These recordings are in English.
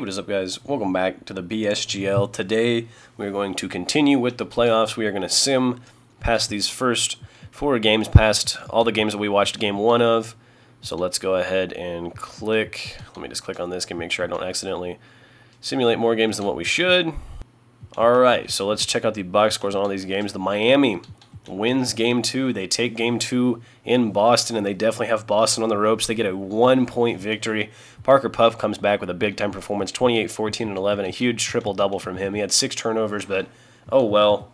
what is up, guys? Welcome back to the BSGL. Today we're going to continue with the playoffs. We are going to sim past these first 4 games, past all the games that we watched game 1 of. So let's go ahead and click. Let me just click on this and make sure I don't accidentally simulate more games than what we should. Alright, so let's check out the box scores on all these games. The Miami wins game 2. They take game 2 in Boston, and they definitely have Boston on the ropes. They get a 1-point victory. Parker Puff comes back with a big-time performance, 28, 14, and 11, a huge triple-double from him. He had 6 turnovers, but oh well.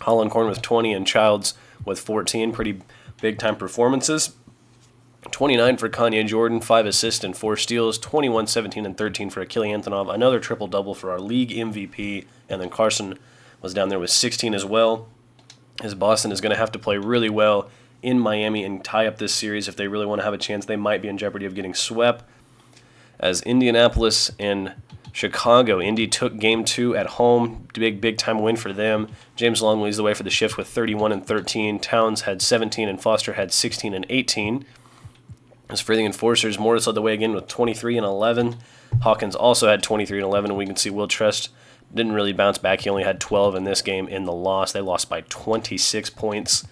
Hollencorn with 20 and Childs with 14, pretty big-time performances. 29 for Kanye Jordan, 5 assists and 4 steals, 21, 17, and 13 for Achille Antonov, another triple-double for our league MVP, and then Carson was down there with 16 as well. As Boston is going to have to play really well in Miami and tie up this series if they really want to have a chance. They might be in jeopardy of getting swept. As Indianapolis and Chicago, Indy took game 2 at home. Big time win for them. James Long leads the way for the shift with 31 and 13. Towns had 17 and Foster had 16 and 18. As for the enforcers, Morris led the way again with 23 and 11. Hawkins also had 23 and 11, and we can see Will Trust didn't really bounce back. He only had 12 in this game in the loss. They lost by 26 points.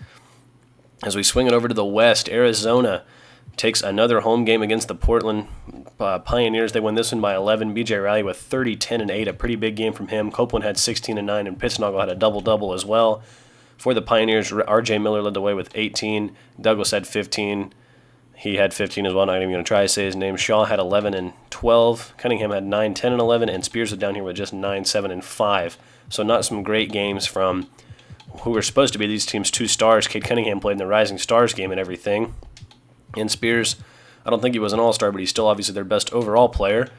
As we swing it over to the West, Arizona takes another home game against the Portland Pioneers. They win this one by 11. BJ Riley with 30, 10, and 8, a pretty big game from him. Copeland had 16 and 9, and Pittsnoggle had a double-double as well. For the Pioneers, R.J. Miller led the way with 18. Douglas had 15. He had 15 as well. Not even going to try to say his name. Shaw had 11 and 12. Cunningham had 9, 10, and 11. And Spears was down here with just 9, 7, and 5. So not some great games from who were supposed to be these teams' 2 stars. Cade Cunningham played in the Rising Stars game and everything. And Spears, I don't think he was an all-star, but he's still obviously their best overall player.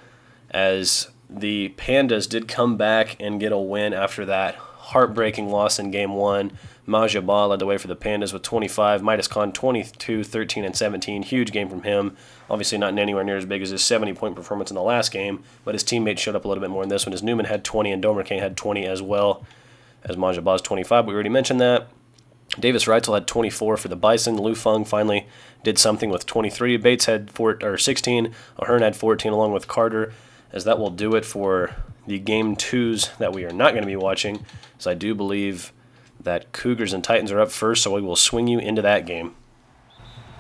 As the Pandas did come back and get a win after that heartbreaking loss in game 1. Majabah led the way for the Pandas with 25. Midas Khan 22, 13, and 17. Huge game from him. Obviously not anywhere near as big as his 70-point performance in the last game, but his teammates showed up a little bit more in this one, as Newman had 20 and Domer King had 20 as well, as Majabah's 25. We already mentioned that. Davis Reitzel had 24 for the Bison. Lu Feng finally did something with 23. Bates had 16. Ahern had 14 along with Carter, as that will do it for the game 2s that we are not going to be watching. So I do believe that Cougars and Titans are up first, so we will swing you into that game.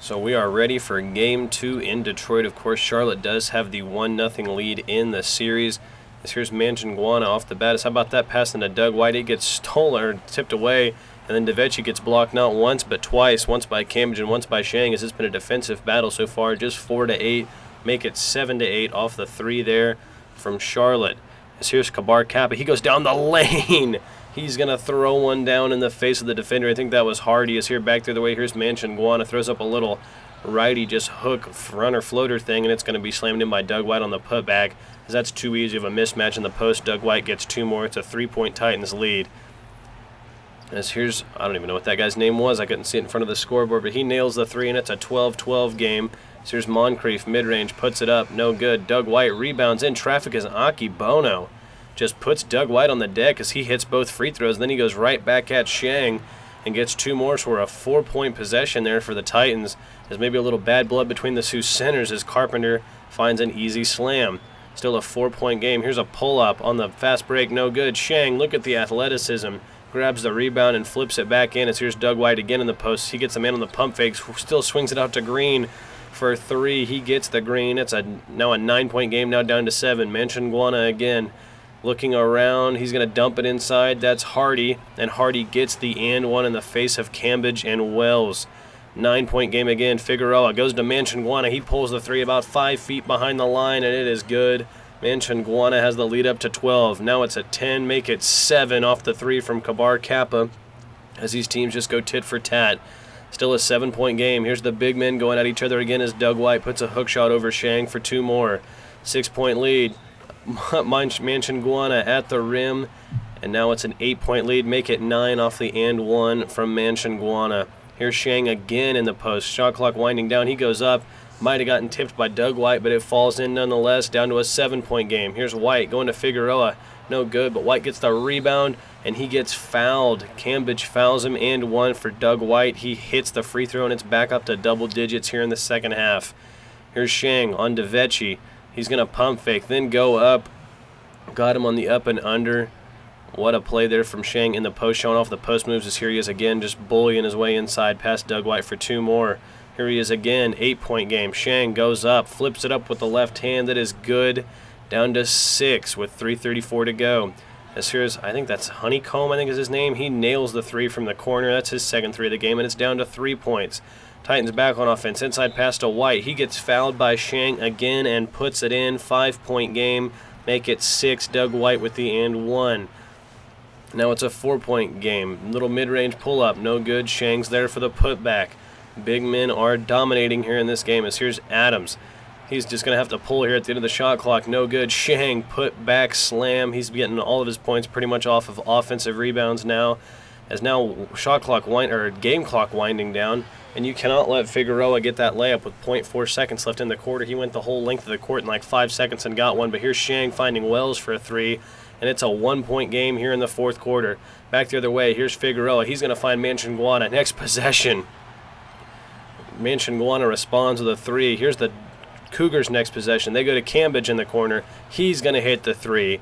So we are ready for game 2 in Detroit. Of course, Charlotte does have the 1-0 lead in the series. Here's Manchunguana off the bat. How about that pass into Doug White? He gets stolen or tipped away, and then DeVecchi gets blocked not once but twice, once by Cambridge and once by Shang, as it's been a defensive battle so far. Just 4-8, make it 7-8 off the 3 there from Charlotte. As here's Kabar Kappa. He goes down the lane. He's going to throw one down in the face of the defender. I think that was Hardy. Is here back through the way. Here's Manchunguana. Throws up a little righty just hook runner floater thing, and it's going to be slammed in by Doug White on the putback, as that's too easy of a mismatch in the post. Doug White gets 2 more. It's a 3-point Titans lead. As here's, I don't even know what that guy's name was. I couldn't see it in front of the scoreboard, but he nails the 3, and it's a 12-12 game. So here's Moncrief, mid-range, puts it up. No good. Doug White rebounds in traffic as Aki Bono just puts Doug White on the deck as he hits both free throws. Then he goes right back at Shang and gets 2 more, so we're a 4-point possession there for the Titans. There's maybe a little bad blood between the 2 centers as Carpenter finds an easy slam. Still a 4-point game. Here's a pull-up on the fast break. No good. Shang, look at the athleticism. Grabs the rebound and flips it back in. As here's Doug White again in the post. He gets the man on the pump fake. Still swings it out to Green for 3. He gets the green. It's now a 9-point game, now down to 7. Manchunguana again. Looking around, he's going to dump it inside. That's Hardy, and Hardy gets the and one in the face of Cambridge and Wells. 9-point game again. Figueroa goes to Manchunguana. He pulls the 3 about 5 feet behind the line, and it is good. Manchunguana has the lead up to 12. Now it's a 10. Make it 7 off the 3 from Kabar Kappa, as these teams just go tit for tat. Still a 7-point game. Here's the big men going at each other again as Doug White puts a hook shot over Shang for 2 more. 6-point lead. Manchunguana at the rim, and now it's an 8-point lead. Make it 9 off the and 1 from Manchunguana. Here's Shang again in the post. Shot clock winding down. He goes up. Might have gotten tipped by Doug White, but it falls in nonetheless, down to a 7-point game. Here's White going to Figueroa. No good, but White gets the rebound, and he gets fouled. Cambridge fouls him, and 1 for Doug White. He hits the free throw, and it's back up to double digits here in the second half. Here's Shang on DeVecchi. He's going to pump fake, then go up Got him on the up and under. What a play there from Shang in the post, showing off the post moves as here he is again, just bullying his way inside past Doug White for 2 more. Here he is again, 8-point game. Shang goes up, flips it up with the left hand. That is good. Down to 6 with 3:34 to go. As here's, I think that's Honeycomb, I think is his name. He nails the 3 from the corner. That's his second 3 of the game, and it's down to 3 points. Titans back on offense. Inside pass to White. He gets fouled by Shang again and puts it in. 5-point game. Make it 6. Doug White with the and 1. Now it's a 4-point game. Little mid-range pull-up. No good. Shang's there for the putback. Big men are dominating here in this game. As here's Adams. He's just going to have to pull here at the end of the shot clock. No good. Shang put back slam. He's getting all of his points pretty much off of offensive rebounds now. As now game clock winding down, and you cannot let Figueroa get that layup with 0.4 seconds left in the quarter. He went the whole length of the court in like 5 seconds and got one. But here's Shang finding Wells for a 3, and it's a 1-point game here in the 4th quarter. Back the other way. Here's Figueroa. He's going to find Manchunguana. Next possession. Manchunguana responds with a 3. Here's the Cougars' next possession. They go to Cambridge in the corner. He's going to hit the 3.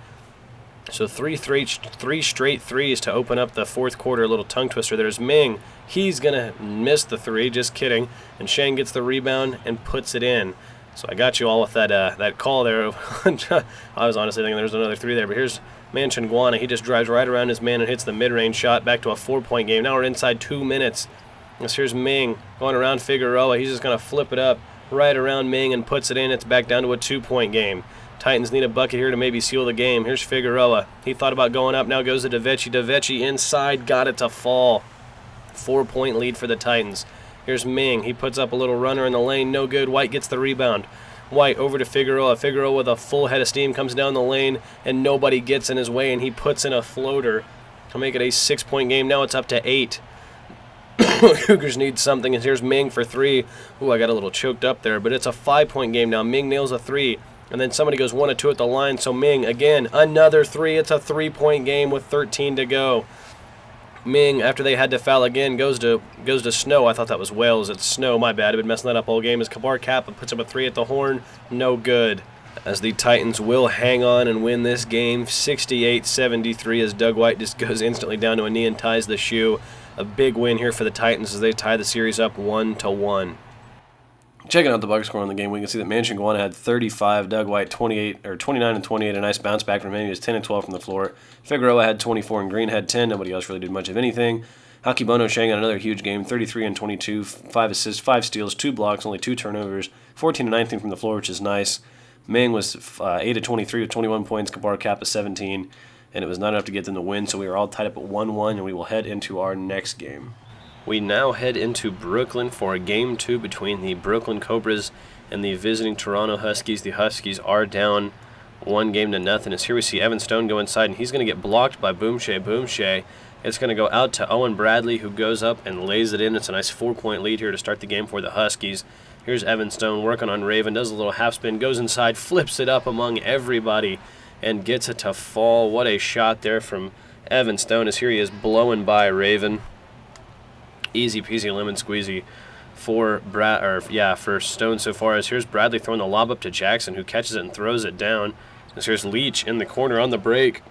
So three straight threes to open up the 4th quarter. A little tongue twister. There's Ming. He's going to miss the 3. Just kidding. And Shang gets the rebound and puts it in. So I got you all with that call there. I was honestly thinking there was another 3 there. But here's Manchunguana. He just drives right around his man and hits the mid-range shot. Back to a 4-point game. Now we're inside 2 minutes. Here's Ming going around Figueroa. He's just going to flip it up right around Ming and puts it in. It's back down to a 2-point game. Titans need a bucket here to maybe seal the game. Here's Figueroa. He thought about going up. Now goes to DeVecchi. DeVecchi inside. Got it to fall. 4-point lead for the Titans. Here's Ming. He puts up a little runner in the lane. No good. White gets the rebound. White over to Figueroa. Figueroa with a full head of steam comes down the lane, and nobody gets in his way, and he puts in a floater to make it a 6-point game. Now it's up to 8. Cougars need something, and here's Ming for 3. Ooh, I got a little choked up there, but it's a 5-point game now. Ming nails a 3, and then somebody goes 1 of 2 at the line, so Ming, again, another 3. It's a 3-point game with 13 to go. Ming, after they had to foul again, goes to Snow. I thought that was Wales. It's Snow, my bad. I've been messing that up all game. As Kabar Kappa puts up a 3 at the horn, no good. As the Titans will hang on and win this game, 68-73, as Doug White just goes instantly down to a knee and ties the shoe. A big win here for the Titans as they tie the series up 1-1. Checking out the box score on the game, we can see that Manchunguana had 35, Doug White 29 and 28, a nice bounce back from him. He was 10 and 12 from the floor. Figueroa had 24 and Green had 10. Nobody else really did much of anything. Hakibono Shang had another huge game, 33 and 22, 5 assists, 5 steals, 2 blocks, only 2 turnovers, 14 and 19 from the floor, which is nice. Ming was 8 of 23 with 21 points, Kabar Kappa 17, and it was not enough to get them the win, so we are all tied up at 1-1, and we will head into our next game. We now head into Brooklyn for a Game 2 between the Brooklyn Cobras and the visiting Toronto Huskies. The Huskies are down 1-0. As here we see Evan Stone go inside, and he's going to get blocked by Boomshay. It's going to go out to Owen Bradley, who goes up and lays it in. It's a nice 4-point lead here to start the game for the Huskies. Here's Evan Stone working on Raven, does a little half spin, goes inside, flips it up among everybody, and gets it to fall. What a shot there from Evan Stone, as here he is blowing by Raven. Easy peasy lemon squeezy for Stone so far. As here's Bradley throwing the lob up to Jackson, who catches it and throws it down. As here's Leach in the corner on the break.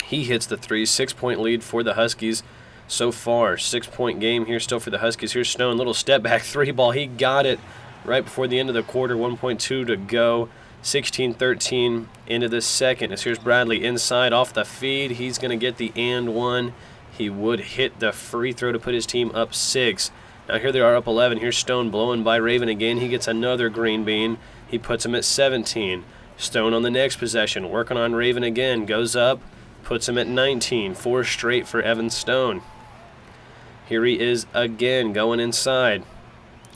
He hits the 3. 6-point lead for the Huskies so far. 6-point game here still for the Huskies. Here's Stone, little step back 3 ball. He got it right before the end of the quarter. 1.2 to go. 16-13 into the second. As here's Bradley inside off the feed. He's going to get the and 1. He would hit the free throw to put his team up 6. Now here they are up 11. Here's Stone blowing by Raven again. He gets another green bean. He puts him at 17. Stone on the next possession, working on Raven again. Goes up, puts him at 19. 4 straight for Evan Stone. Here he is again, going inside.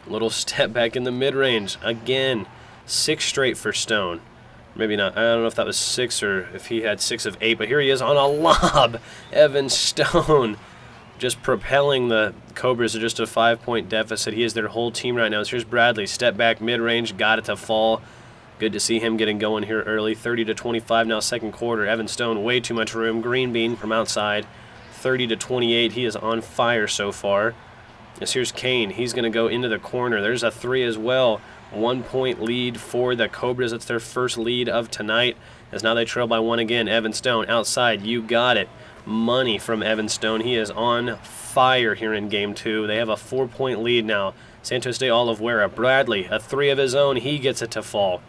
Little step back in the mid-range. Again, 6 straight for Stone. Maybe not. I don't know if that was 6 or if he had 6 of 8, but here he is on a lob. Evan Stone just propelling the Cobras to just a 5-point deficit. He is their whole team right now. So here's Bradley, step back, mid-range, got it to fall. Good to see him getting going here early. 30-25 now, second quarter. Evan Stone, way too much room. Green bean from outside. 30-28. He is on fire so far. As here's Kane. He's going to go into the corner. There's a three as well. 1 point lead for the Cobras. It's their first lead of tonight, as now they trail by one again. Evan Stone outside. You got it. Money from Evan Stone. He is on fire here in game 2. They have a 4 point lead now. Santos de Oliveira. Bradley, a three of his own. He gets it to fall.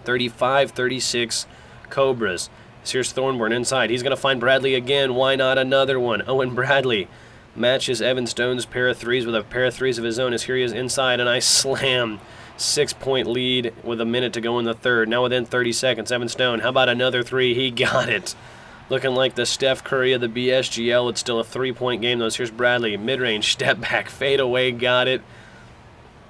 35-36 Cobras. Here's Thornburn inside. He's going to find Bradley again. Why not another one? Owen Bradley matches Evan Stone's pair of threes with a pair of threes of his own, as here he is inside, and I slam. 6 point lead with a minute to go in the third. Now within 30 seconds, Evan Stone, how about another three? He got it. Looking like the Steph Curry of the BSGL. It's still a 3 point game, though. Here's Bradley. Mid-range, step back, fade away, got it.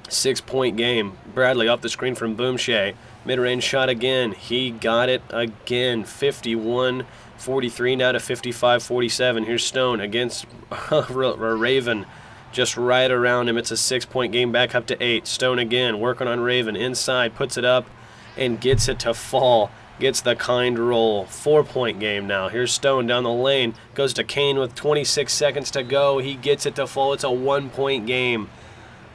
6 point game. Bradley off the screen from Boomshay. Mid-range shot again. He got it again. 51-43 now to 55-47. Here's Stone against Raven. Just right around him. It's a 6 point game, back up to 8. Stone again, working on Raven. Inside, puts it up and gets it to fall. Gets the kind roll. 4 point game now. Here's Stone down the lane. Goes to Kane with 26 seconds to go. He gets it to fall. It's a 1 point game.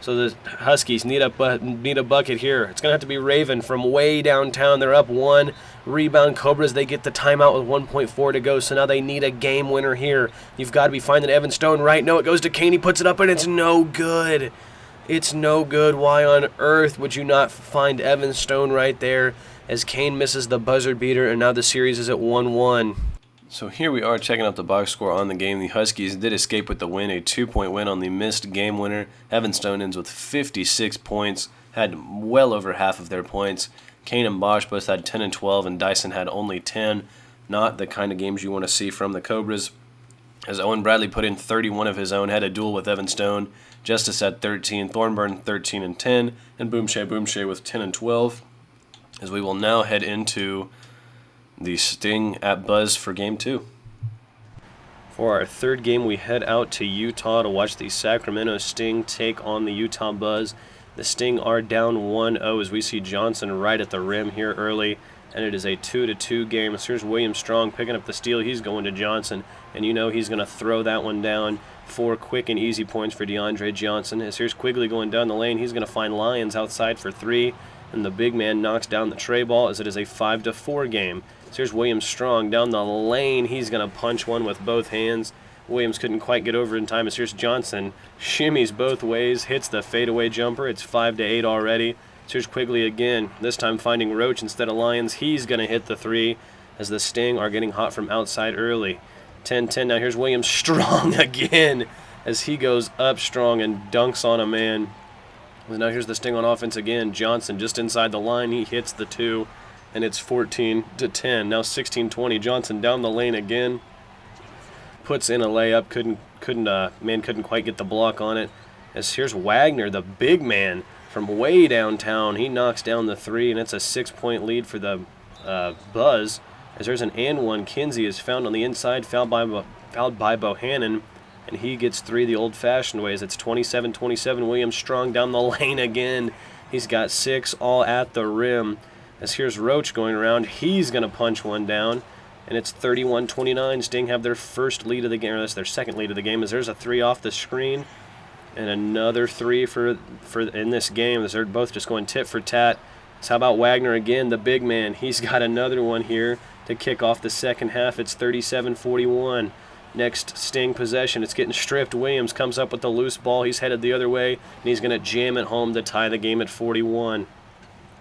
So the Huskies need a bucket here. It's going to have to be Raven from way downtown. They're up 1. Rebound Cobras. They get the timeout with 1.4 to go. So now they need a game winner here. You've got to be finding Evan Stone right. No, it goes to Kane. He puts it up and it's no good. It's no good. Why on earth would you not find Evan Stone right there, as Kane misses the buzzer beater, and now the series is at 1-1. So here we are checking out the box score on the game. The Huskies did escape with the win, a 2 point win on the missed game winner. Evan Stone ends with 56 points, had well over half of their points. Kane and Bosch both had 10 and 12, and Dyson had only 10. Not the kind of games you want to see from the Cobras. As Owen Bradley put in 31 of his own, had a duel with Evan Stone. Justice had 13, Thornburn 13 and 10, and Boomshay with 10 and 12. As we will now head into the Sting at Buzz for Game 2. For our third game, we head out to Utah to watch the Sacramento Sting take on the Utah Buzz. The Sting are down 1-0 as we see Johnson right at the rim here early, and it is a 2-2 game. So here's William Strong picking up the steal. He's going to Johnson, and you know he's going to throw that one down. 4 quick and easy points for DeAndre Johnson. As here's Quigley going down the lane. He's going to find Lyons outside for 3, and the big man knocks down the tray ball as it is a 5-4 game. So here's Williams Strong down the lane. He's going to punch one with both hands. Williams couldn't quite get over in time. As here's Johnson. Shimmies both ways. Hits the fadeaway jumper. It's 5-8 already. So here's Quigley again. This time finding Roach instead of Lyons. He's going to hit the 3 as the Sting are getting hot from outside early. 10-10. Now here's Williams Strong again as he goes up strong and dunks on a man. Now here's the Sting on offense again. Johnson just inside the line. He hits the 2. And it's 14-10. Now 16-20. Johnson down the lane again. Puts in a layup. Couldn't quite get the block on it. As here's Wagner, the big man from way downtown. He knocks down the 3, and it's a 6 point lead for the Buzz. As there's an and one. Kinsey is found on the inside, fouled by Bohannon, and he gets 3 the old-fashioned ways. It's 27-27. Williams Strong down the lane again. He's got 6 all at the rim. As here's Roach going around, he's going to punch one down, and it's 31-29. Sting have their first lead of the game, or that's their second lead of the game, as there's a 3 off the screen, and another 3 for in this game, as they're both just going tit for tat. So how about Wagner again, the big man? He's got another one here to kick off the second half. It's 37-41. Next Sting possession, it's getting stripped. Williams comes up with the loose ball. He's headed the other way, and he's going to jam it home to tie the game at 41.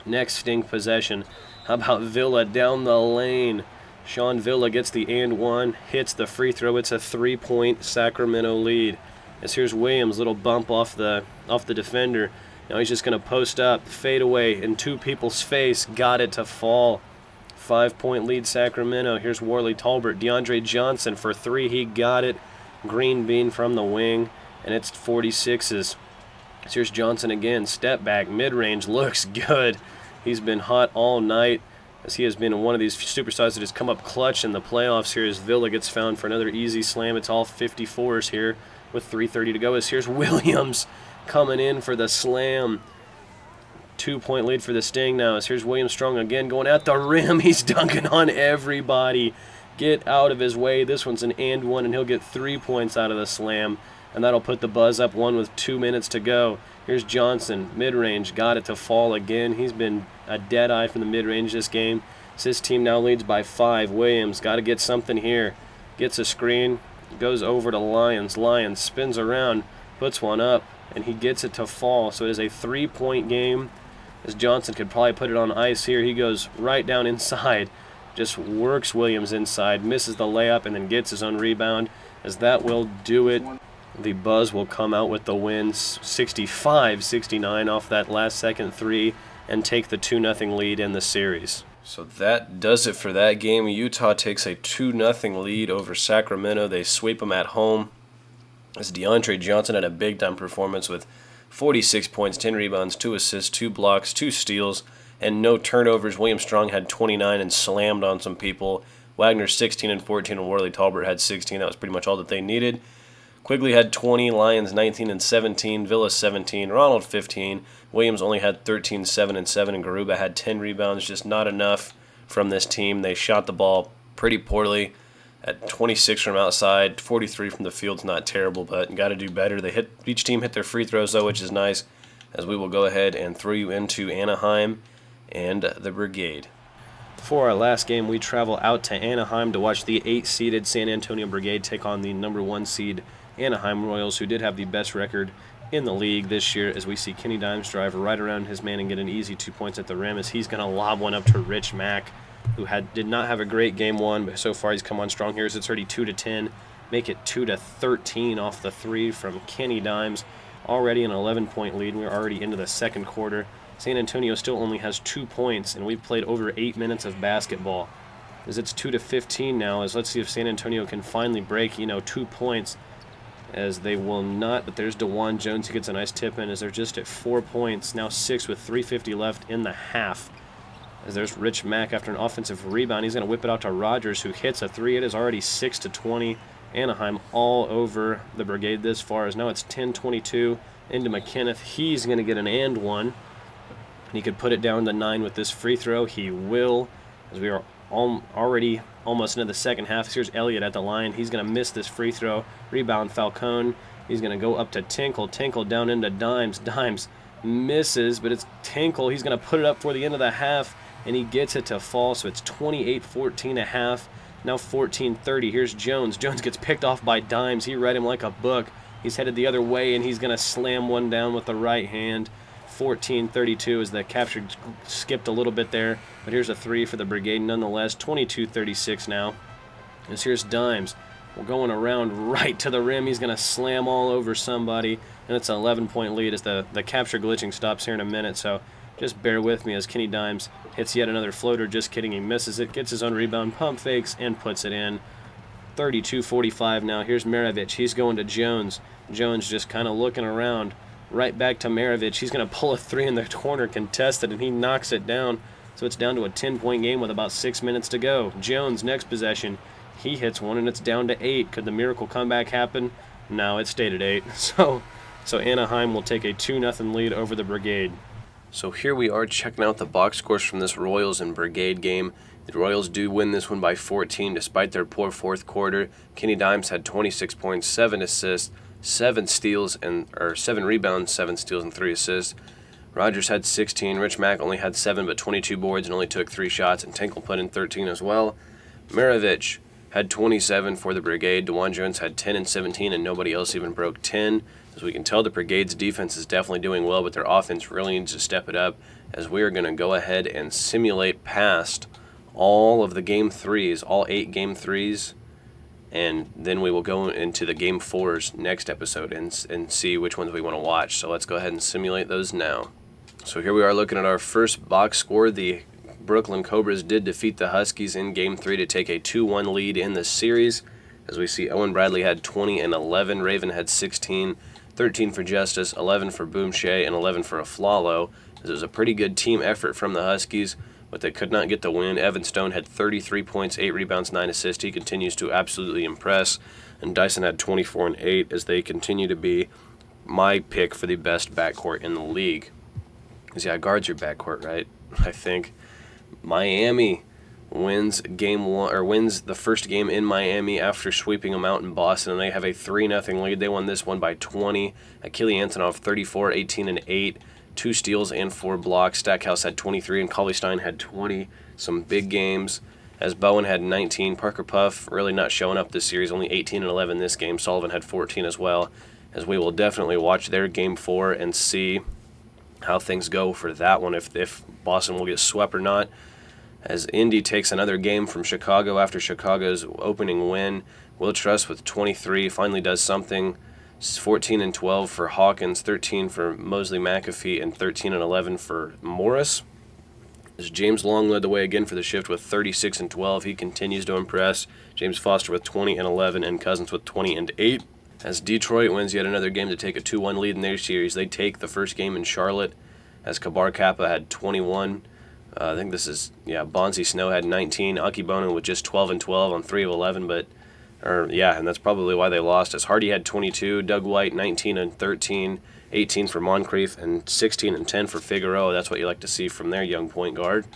Next Sting possession. How about Villa down the lane? Sean Villa gets the and one, hits the free throw. It's a 3 point Sacramento lead. As here's Williams, little bump off the defender. Now he's just going to post up, fade away in 2 people's face. Got it to fall. 5 point lead Sacramento. Here's Warley Talbert. DeAndre Johnson for 3. He got it. Green bean from the wing, and it's 46s. So here's Johnson again. Step back, mid-range, looks good. He's been hot all night, as he has been one of these superstars that has come up clutch in the playoffs here, as Villa gets found for another easy slam. It's all 54s here with 3:30 to go. As here's Williams coming in for the slam. 2 point lead for the Sting now. As here's William Strong again going at the rim. He's dunking on everybody. Get out of his way. This one's an and one, and he'll get 3 points out of the slam. and that'll put the Buzz up one with 2 minutes to go. Here's Johnson, mid-range, got it to fall again. He's been a dead eye from the mid-range this game. So his team now leads by 5. Williams got to get something here. Gets a screen, goes over to Lyons. Lyons spins around, puts one up, and he gets it to fall. So it is a 3-point game, as Johnson could probably put it on ice here. He goes right down inside, just works Williams inside, misses the layup, and then gets his own rebound, as that will do it. The Buzz will come out with the win, 65-69 off that last second 3, and take the 2-0 lead in the series. So that does it for that game. Utah takes a 2-0 lead over Sacramento. They sweep them at home, as DeAndre Johnson had a big-time performance with 46 points, 10 rebounds, 2 assists, 2 blocks, 2 steals, and no turnovers. William Strong had 29 and slammed on some people. Wagner 16 and 14, and Worley Talbert had 16. That was pretty much all that they needed. Quigley had 20, Lyons 19 and 17, Villa 17, Ronald 15, Williams only had 13, 7 and 7, and Garuba had 10 rebounds. Just not enough from this team. They shot the ball pretty poorly at 26 from outside, 43 from the field's not terrible, but got to do better. Each team hit their free throws though, which is nice, as we will go ahead and throw you into Anaheim and the Brigade. For our last game, we travel out to Anaheim to watch the 8-seeded San Antonio Brigade take on the number 1 seed Anaheim Royals, who did have the best record in the league this year, as we see Kenny Dimes drive right around his man and get an easy 2 points at the rim, as he's going to lob one up to Rich Mack, who did not have a great game 1, but so far he's come on strong here. So it's already 2-10, make it 2-13 off the 3 from Kenny Dimes. Already an 11-point lead. We're already into the second quarter. San Antonio still only has 2 points, and we've played over 8 minutes of basketball. As it's 2-15 now, as let's see if San Antonio can finally break, 2 points, as they will not. But there's DeJuan Jones, who gets a nice tip in, as they're just at 4 points, now 6 with 3:50 left in the half. As there's Rich Mack after an offensive rebound. He's going to whip it out to Rogers, who hits a 3. It is already 6-20. Anaheim all over the Brigade this far, as now it's 10-22 into McKenneth. He's going to get an and one, and he could put it down to 9 with this free throw. He will, as we are already almost into the second half. Here's Elliott at the line. He's going to miss this free throw. Rebound Falcone. He's going to go up to Tinkle. Tinkle down into Dimes. Dimes misses, but it's Tinkle. He's going to put it up for the end of the half, and he gets it to fall, so it's 28-14 a half. Now 14-30. Here's Jones. Jones gets picked off by Dimes. He read him like a book. He's headed the other way, and he's going to slam one down with the right hand. 14-32 as the capture skipped a little bit there, but here's a 3 for the Brigade nonetheless. 22-36 now. As here's Dimes. We're going around right to the rim. He's going to slam all over somebody, and it's an 11-point lead as the capture glitching stops here in a minute, so just bear with me as Kenny Dimes hits yet another floater. Just kidding, he misses it, gets his own rebound, pump fakes, and puts it in. 32-45 now. Here's Maravich. He's going to Jones. Jones just kind of looking around. Right back to Maravich. He's going to pull a 3 in the corner contested, and he knocks it down. So it's down to a 10-point game with about 6 minutes to go. Jones, next possession. He hits one, and it's down to 8. Could the miracle comeback happen? No, it stayed at 8. So Anaheim will take a 2-0 lead over the Brigade. So here we are checking out the box scores from this Royals and Brigade game. The Royals do win this one by 14 despite their poor fourth quarter. Kenny Dimes had 26 points, 7 assists, 7 rebounds, 7 steals, and 3 assists. Rogers had 16. Rich Mack only had 7 but 22 boards and only took 3 shots, and Tinkle put in 13 as well. Maravich had 27 for the Brigade. DeJuan Jones had 10 and 17, and nobody else even broke 10. As we can tell, the Brigade's defense is definitely doing well, but their offense really needs to step it up, as we are going to go ahead and simulate past all of the Game 3s, all 8 Game 3s, and then we will go into the Game 4s next episode and see which ones we want to watch. So let's go ahead and simulate those now. So here we are looking at our first box score. The Brooklyn Cobras did defeat the Huskies in Game 3 to take a 2-1 lead in the series. As we see, Owen Bradley had 20 and 11. Raven had 16, 13 for Justice, 11 for Boom Shea, and 11 for Aflalo. This was a pretty good team effort from the Huskies, but they could not get the win. Evan Stone had 33 points, 8 rebounds, 9 assists. He continues to absolutely impress. And Dyson had 24 and 8 as they continue to be my pick for the best backcourt in the league. Because, yeah, guards your backcourt, right? I think Miami wins wins the first game in Miami after sweeping them out in Boston, and they have a 3-0 lead. They won this one by 20. Akili Antonov 34, 18 and 8, 2 steals and 4 blocks. Stackhouse had 23 and Cauley Stein had 20. Some big games as Bowen had 19. Parker Puff really not showing up this series, only 18 and 11 this game. Sullivan had 14 as well, as we will definitely watch their game 4 and see how things go for that one, if Boston will get swept or not. As Indy takes another game from Chicago after Chicago's opening win. Will Truss with 23 finally does something. 14 and 12 for Hawkins, 13 for Mosley McAfee, and 13 and 11 for Morris. As James Long led the way again for the shift with 36 and 12. He continues to impress. James Foster with 20 and 11, and Cousins with 20 and 8. As Detroit wins yet another game to take a 2-1 lead in their series, they take the first game in Charlotte, as Kabar Kappa had 21. I think this is, Bonzi Snow had 19. Aki Bono with just 12 and 12 on 3 of 11, and that's probably why they lost, as Hardy had 22, Doug White 19 and 13, 18 for Moncrief, and 16 and 10 for Figueroa. That's what you like to see from their young point guard.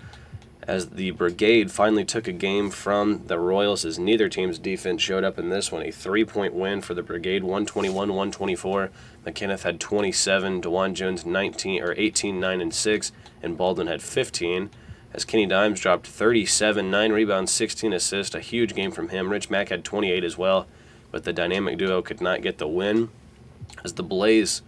As the Brigade finally took a game from the Royals, as neither team's defense showed up in this one. A 3-point win for the Brigade, 121-124. McKenneth had 27, DeJuan Jones 18, 9 and 6, and Baldwin had 15. As Kenny Dimes dropped 37, 9 rebounds, 16 assists, a huge game from him. Rich Mack had 28 as well, but the dynamic duo could not get the win. As the Blaze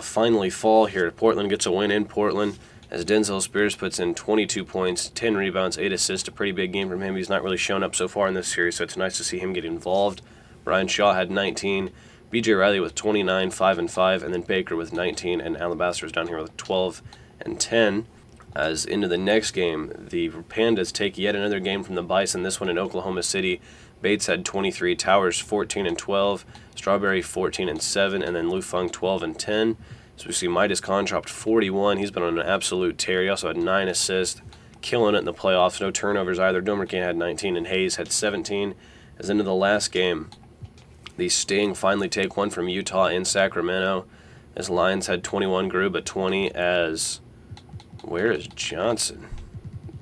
finally fall here, Portland gets a win in Portland, as Denzel Spears puts in 22 points, 10 rebounds, 8 assists, a pretty big game from him. He's not really shown up so far in this series, so it's nice to see him get involved. Brian Shaw had 19, B.J. Riley with 29, 5 and 5, and then Baker with 19, and Alabaster's down here with 12 and 10. As into the next game, the Pandas take yet another game from the Bison, this one in Oklahoma City. Bates had 23, Towers 14 and 12, Strawberry 14 and 7, and then Lu Feng 12 and 10. So we see Midas Khan dropped 41. He's been on an absolute tear. He also had 9 assists, killing it in the playoffs. No turnovers either. Domercan had 19, and Hayes had 17. As into the last game, the Sting finally take one from Utah in Sacramento. As Lions had 21, Grube at 20. As where is Johnson?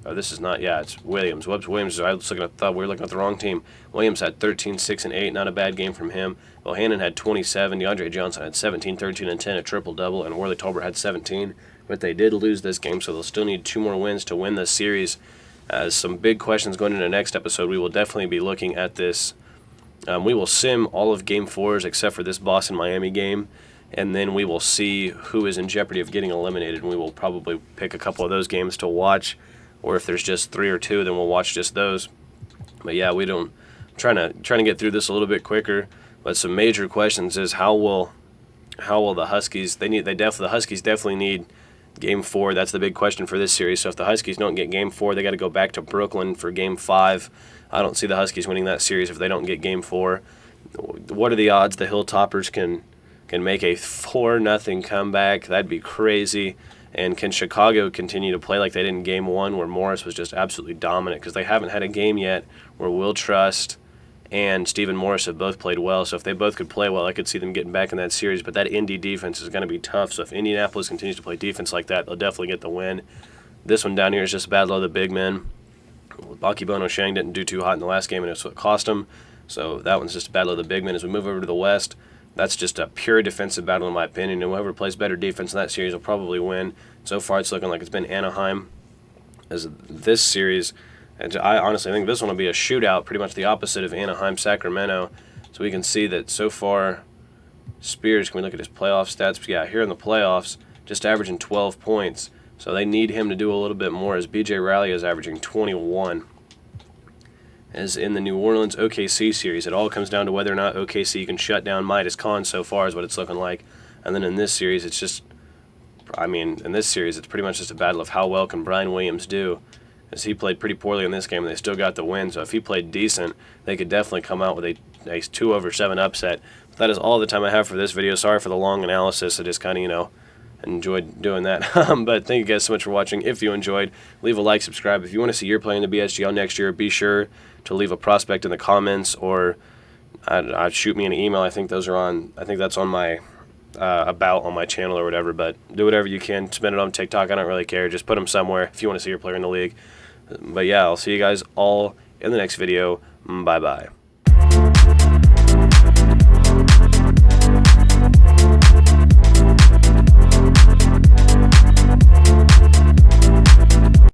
Oh, this is not. It's Williams. Whoops, Williams. I was thought we were looking at the wrong team. Williams had 13, 6 and 8. Not a bad game from him. Bohannon had 27. DeAndre Johnson had 17, 13 and 10, a triple-double, and Worley Tolbert had 17. But they did lose this game, so they'll still need 2 more wins to win this series. As some big questions going into the next episode, we will definitely be looking at this. We will sim all of Game 4s except for this Boston-Miami game, and then we will see who is in jeopardy of getting eliminated, and we will probably pick a couple of those games to watch. Or if there's just 3 or 2, then we'll watch just those. But we don't. I'm trying to get through this a little bit quicker. But some major questions is how will the Huskies? The Huskies definitely need Game 4. That's the big question for this series. So if the Huskies don't get Game 4, they got to go back to Brooklyn for Game 5. I don't see the Huskies winning that series if they don't get Game 4. What are the odds the Hilltoppers can make a 4-0 comeback? That'd be crazy. And can Chicago continue to play like they did in Game 1, where Morris was just absolutely dominant? Because they haven't had a game yet where Will Trust and Stephen Morris have both played well. So if they both could play well, I could see them getting back in that series. But that Indy defense is going to be tough. So if Indianapolis continues to play defense like that, they'll definitely get the win. This one down here is just a battle of the big men. Aki Bono Shang didn't do too hot in the last game, and it's what cost him. So that one's just a battle of the big men. As we move over to the West, that's just a pure defensive battle in my opinion, and whoever plays better defense in that series will probably win. So far it's looking like it's been Anaheim as this series, and I honestly think this one will be a shootout, pretty much the opposite of Anaheim-Sacramento. So we can see that so far Spears, can we look at his playoff stats? Here in the playoffs, just averaging 12 points. So they need him to do a little bit more, as B.J. Riley is averaging 21. As in the New Orleans OKC series, it all comes down to whether or not OKC can shut down Midas Khan so far is what it's looking like. And then in this series, it's pretty much just a battle of how well can Brian Williams do, as he played pretty poorly in this game and they still got the win. So if he played decent, they could definitely come out with a 2-over-7 upset. But that is all the time I have for this video. Sorry for the long analysis. I just kind of, enjoyed doing that. But thank you guys so much for watching. If you enjoyed, leave a like, subscribe. If you want to see your play in the BSGL next year, be sure to leave a prospect in the comments, or I'd shoot me an email. I think that's on my about on my channel or whatever. But do whatever you can. Spend it on TikTok. I don't really care. Just put them somewhere if you want to see your player in the league. But yeah, I'll see you guys all in the next video. Bye-bye.